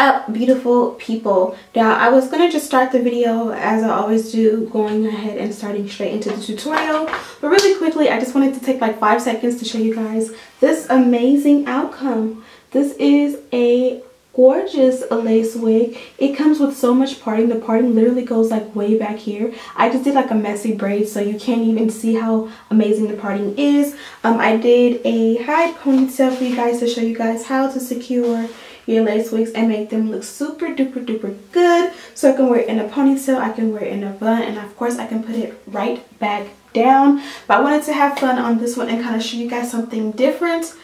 up, beautiful people? Now I was gonna just start the video as I always do, going ahead and starting straight into the tutorial, but really quickly I just wanted to take like 5 seconds to show you guys this amazing outcome. This is a gorgeous lace wig. It comes with so much parting. The parting literally goes like way back here. I just did like a messy braid, so you can't even see how amazing the parting is. I did a high ponytail for you guys to show you guys how to secure your lace wigs and make them look super duper duper good. So I can wear it in a ponytail, I can wear it in a bun, and of course I can put it right back down. But I wanted to have fun on this one and kind of show you guys something different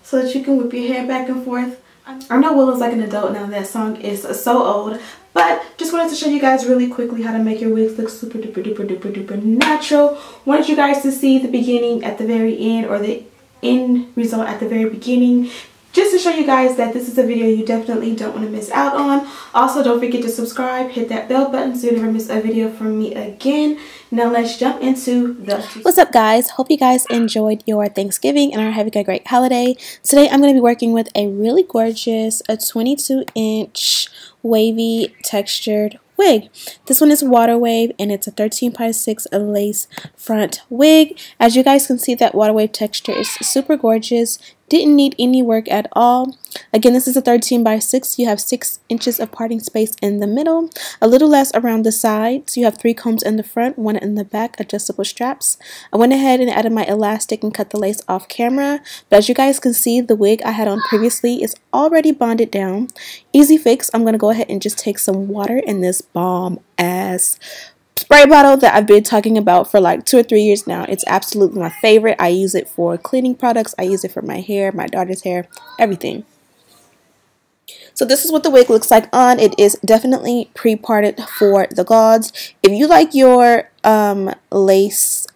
so that you can whip your hair back and forth. I know Willow's like an adult now. That song is so old, but just wanted to show you guys really quickly how to make your wigs look super duper duper duper duper natural. Wanted you guys to see the beginning at the very end, or the end result at the very beginning, just to show you guys that this is a video you definitely don't want to miss out on. Also, don't forget to subscribe, hit that bell button so you never miss a video from me again. Now let's jump into the... What's up, guys? Hope you guys enjoyed your Thanksgiving and are having a great holiday. Today I'm going to be working with a really gorgeous 22-inch wavy textured wig. This one is water wave and it's a 13.6 lace front wig. As you guys can see, that water wave texture is super gorgeous. Didn't need any work at all. Again, this is a 13/6. You have 6 inches of parting space in the middle, a little less around the sides. You have 3 combs in the front, 1 in the back, adjustable straps. I went ahead and added my elastic and cut the lace off camera. But as you guys can see, the wig I had on previously is already bonded down. Easy fix. I'm going to go ahead and just take some water in this bomb ass spray bottle that I've been talking about for like 2 or 3 years now. It's absolutely my favorite. I use it for cleaning products. I use it for my hair, my daughter's hair, everything. So this is what the wig looks like on. It is definitely pre-parted for the gauze. If you like your lace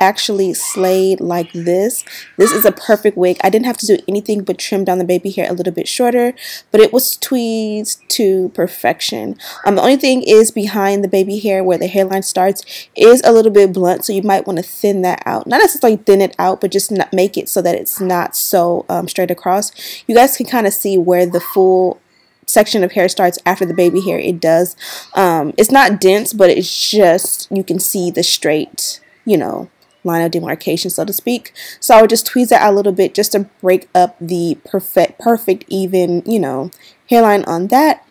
actually slayed like this is a perfect wig. I didn't have to do anything but trim down the baby hair a little bit shorter, but it was tweezed to perfection. The only thing is behind the baby hair where the hairline starts is a little bit blunt, so you might want to thin that out. Not necessarily thin it out, but just not make it so that it's not so straight across. You guys can kind of see where the full section of hair starts after the baby hair. It does. It's not dense, but it's just, you can see the straight, you know, line of demarcation, so to speak. So I would just tweeze it out a little bit just to break up the perfect even, you know, hairline on that.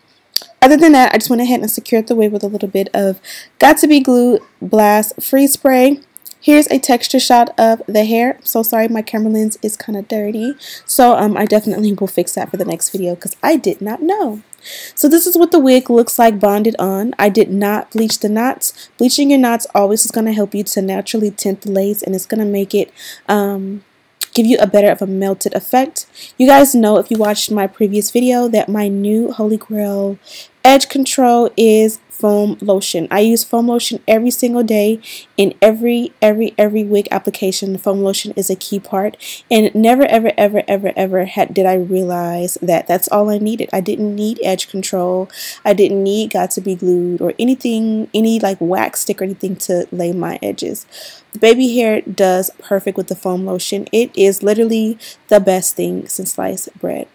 Other than that, I just went ahead and secured the wig with a little bit of Got to Be Glued Blast Free Spray. Here's a texture shot of the hair. I'm so sorry, my camera lens is kind of dirty, so I definitely will fix that for the next video because I did not know. So this is what the wig looks like bonded on. I did not bleach the knots. Bleaching your knots always is going to help you to naturally tint the lace, and it's going to make it give you a better of a melted effect. You guys know, if you watched my previous video, that my new Holy Grail edge control is foam lotion. I use foam lotion every single day in every wig application. Foam lotion is a key part, and never ever did I realize that that's all I needed. I didn't need edge control. I didn't need Got to Be Glued or anything, any like wax stick or anything to lay my edges. The baby hair does perfect with the foam lotion. It is literally the best thing since sliced bread.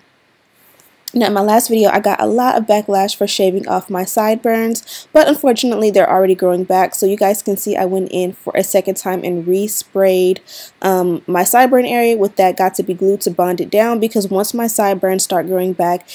Now, in my last video, I got a lot of backlash for shaving off my sideburns, but unfortunately, they're already growing back. So you guys can see I went in for a second time and re-sprayed my sideburn area with that Got to Be Glued to bond it down, because once my sideburns start growing back,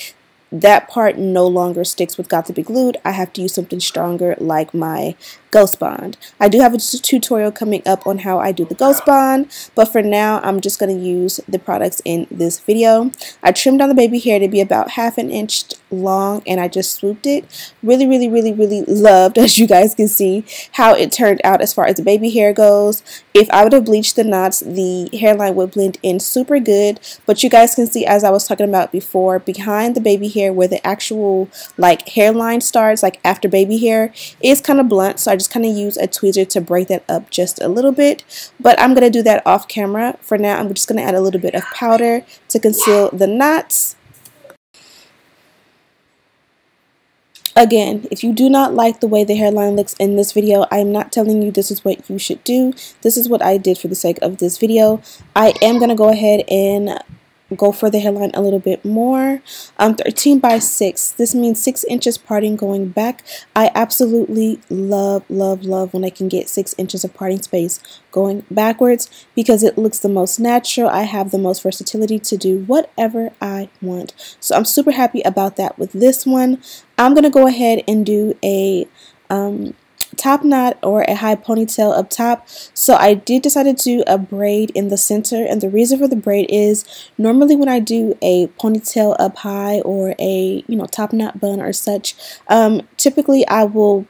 that part no longer sticks with Got to Be Glued. I have to use something stronger like my Ghost Bond. I do have a tutorial coming up on how I do the Ghost Bond, but for now I'm just going to use the products in this video. I trimmed down the baby hair to be about 1/2 inch long, and I just swooped it. Really loved, as you guys can see, how it turned out as far as the baby hair goes. If I would have bleached the knots, the hairline would blend in super good, but you guys can see, as I was talking about before, behind the baby hair where the actual like hairline starts, like after baby hair, is kind of blunt, so I just kind of use a tweezer to break that up just a little bit. But I'm going to do that off camera. For now, I'm just going to add a little bit of powder to conceal the knots. Again, if you do not like the way the hairline looks in this video, I am not telling you this is what you should do. This is what I did for the sake of this video. I am going to go ahead and go for the hairline a little bit more. 13 by 6. This means 6 inches parting going back. I absolutely love when I can get 6 inches of parting space going backwards because it looks the most natural. I have the most versatility to do whatever I want. So I'm super happy about that with this one. I'm going to go ahead and do a top knot or a high ponytail up top. So I did decide to do a braid in the center, and the reason for the braid is normally when I do a ponytail up high or a top knot bun or such, typically I will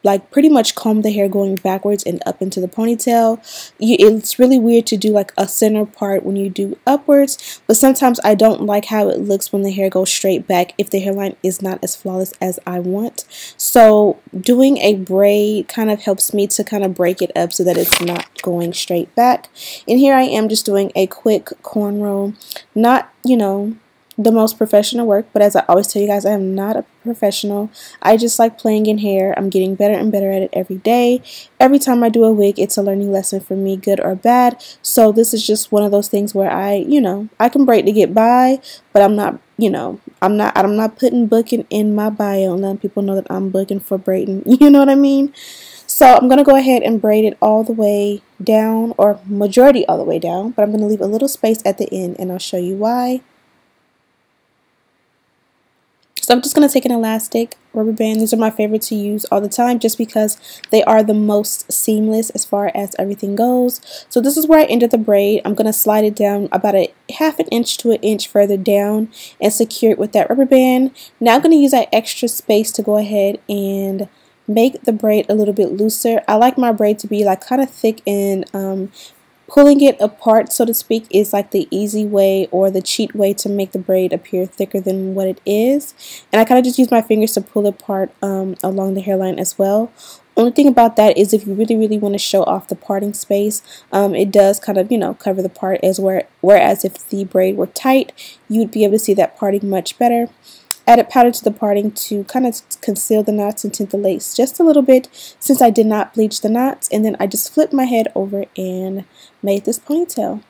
like pretty much comb the hair going backwards and up into the ponytail. It's really weird to do like a center part when you do upwards, but sometimes I don't like how it looks when the hair goes straight back if the hairline is not as flawless as I want. So doing a braid kind of helps me to kind of break it up so that it's not going straight back. And here I am just doing a quick cornrow, not the most professional work, but as I always tell you guys, I am not a professional. I just like playing in hair. I'm getting better and better at it every day. Every time I do a wig, it's a learning lesson for me, good or bad. So this is just one of those things where I can braid to get by, but I'm not, I'm not putting booking in my bio and letting people know that I'm booking for braiding. You know what I mean? So I'm going to go ahead and braid it all the way down, or majority all the way down, but I'm going to leave a little space at the end and I'll show you why. So I'm just going to take an elastic rubber band. These are my favorite to use all the time just because they are the most seamless as far as everything goes. So this is where I ended the braid. I'm going to slide it down about a half an inch to an inch further down and secure it with that rubber band. Now I'm going to use that extra space to go ahead and make the braid a little bit looser. I like my braid to be like kind of thick, and pulling it apart, so to speak, is like the easy way or the cheat way to make the braid appear thicker than what it is. And I kind of just use my fingers to pull it apart along the hairline as well. Only thing about that is if you really want to show off the parting space, it does kind of cover the part, whereas if the braid were tight, you would be able to see that parting much better. Added powder to the parting to kind of conceal the knots and tint the lace just a little bit, since I did not bleach the knots. And then I just flipped my head over and made this ponytail.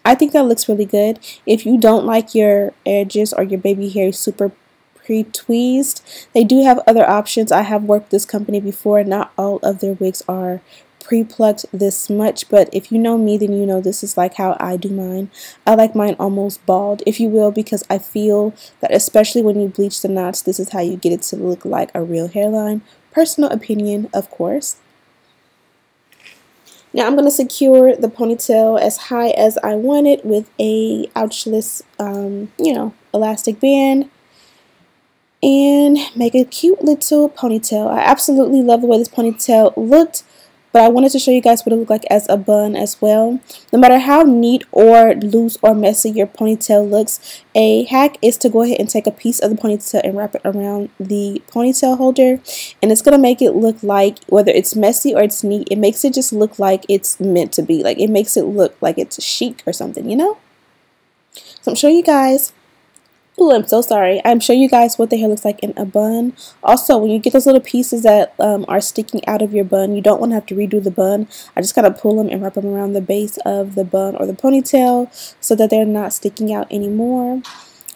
I think that looks really good. If you don't like your edges or your baby hair super pre-tweezed, they do have other options. I have worked this company before. Not all of their wigs are pre-plucked this much, but if you know me, then you know this is like how I do mine. I like mine almost bald, if you will, because I feel that especially when you bleach the knots, this is how you get it to look like a real hairline. Personal opinion, of course. Now I'm going to secure the ponytail as high as I want it with a ouchless elastic band and make a cute little ponytail. I absolutely love the way this ponytail looked, but I wanted to show you guys what it looked like as a bun as well. No matter how neat or loose or messy your ponytail looks, a hack is to go ahead and take a piece of the ponytail and wrap it around the ponytail holder. And it's going to make it look like, whether it's messy or it's neat, it makes it just look like it's meant to be. Like, it makes it look like it's chic or something, So I'm showing you guys. Oh, I'm so sorry. I'm showing you guys what the hair looks like in a bun. Also, when you get those little pieces that are sticking out of your bun, you don't want to have to redo the bun. I just kind of pull them and wrap them around the base of the bun or the ponytail so that they're not sticking out anymore.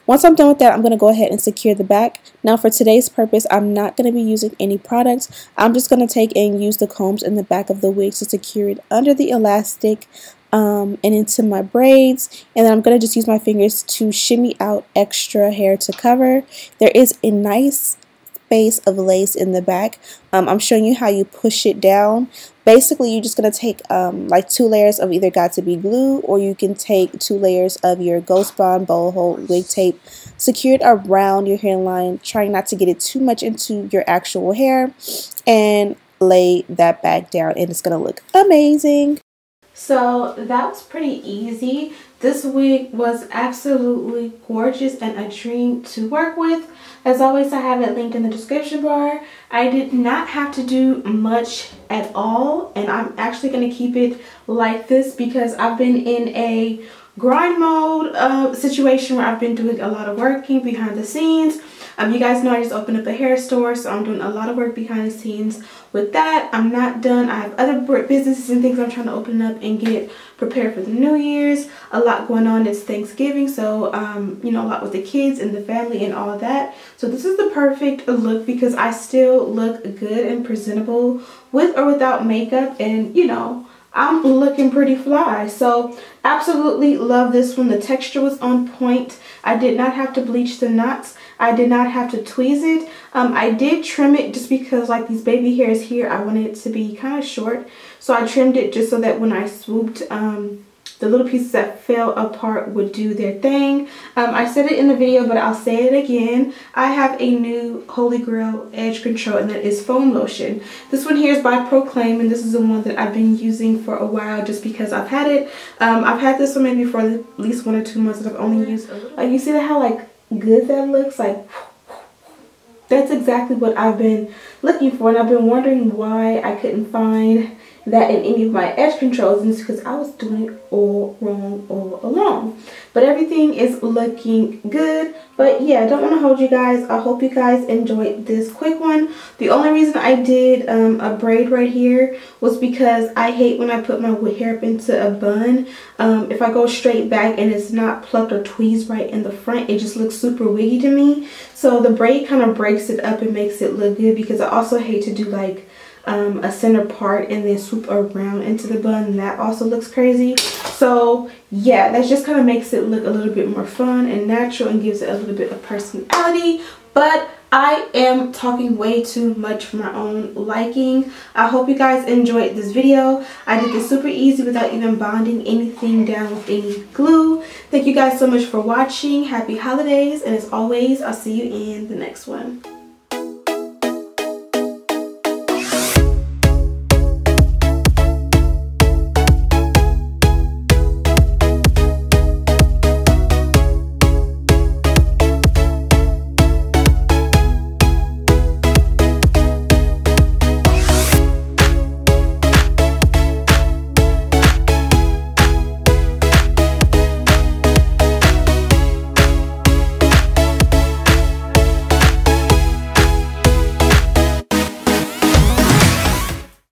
Once I'm done with that, I'm going to go ahead and secure the back. Now for today's purpose, I'm not going to be using any products. I'm just going to take and use the combs in the back of the wig to secure it under the elastic and into my braids, and then I'm going to just use my fingers to shimmy out extra hair to cover. There is a nice space of lace in the back. I'm showing you how you push it down. Basically, you're just going to take like 2 layers of either got to be glue, or you can take 2 layers of your Ghost Bond bowl hold wig tape, secure it around your hairline, trying not to get it too much into your actual hair, and lay that back down, and it's going to look amazing. So that was pretty easy. This wig was absolutely gorgeous and a dream to work with. As always, I have it linked in the description bar. I did not have to do much at all, and I'm actually going to keep it like this because I've been in a grind mode situation where I've been doing a lot of working behind the scenes. You guys know I just opened up a hair store, so I'm doing a lot of work behind the scenes with that. I'm not done. I have other businesses and things I'm trying to open up and get prepared for the New Year's. A lot going on. It's Thanksgiving, so you know, a lot with the kids and the family and all of that. So this is the perfect look because I still look good and presentable with or without makeup, and you know, I'm looking pretty fly. So absolutely love this one. The texture was on point. I did not have to bleach the knots. I did not have to tweeze it. I did trim it just because like these baby hairs here, I wanted it to be kind of short. So I trimmed it just so that when I swooped, the little pieces that fell apart would do their thing. I said it in the video, but I'll say it again. I have a new Holy Grail edge control, and that is foam lotion. This one here is by Proclaim, and this is the one that I've been using for a while just because I've had it. I've had this one maybe for at least 1 or 2 months that I've only used. Like, you see how like good that looks? Like, that's exactly what I've been looking for, and I've been wondering why I couldn't find that in any of my edge controls, and it's because I was doing it all wrong all along. But everything is looking good. But yeah, I don't want to hold you guys. I hope you guys enjoyed this quick one. The only reason I did a braid right here was because I hate when I put my hair up into a bun. If I go straight back and it's not plucked or tweezed right in the front, it just looks super wiggy to me. So the braid kind of breaks it up and makes it look good, because I also hate to do like a center part and then swoop around into the bun, and that also looks crazy. So yeah, that just kind of makes it look a little bit more fun and natural and gives it a little bit of personality. But I am talking way too much for my own liking. I hope you guys enjoyed this video. I did this super easy without even bonding anything down with any glue. Thank you guys so much for watching. Happy holidays, and as always, I'll see you in the next one.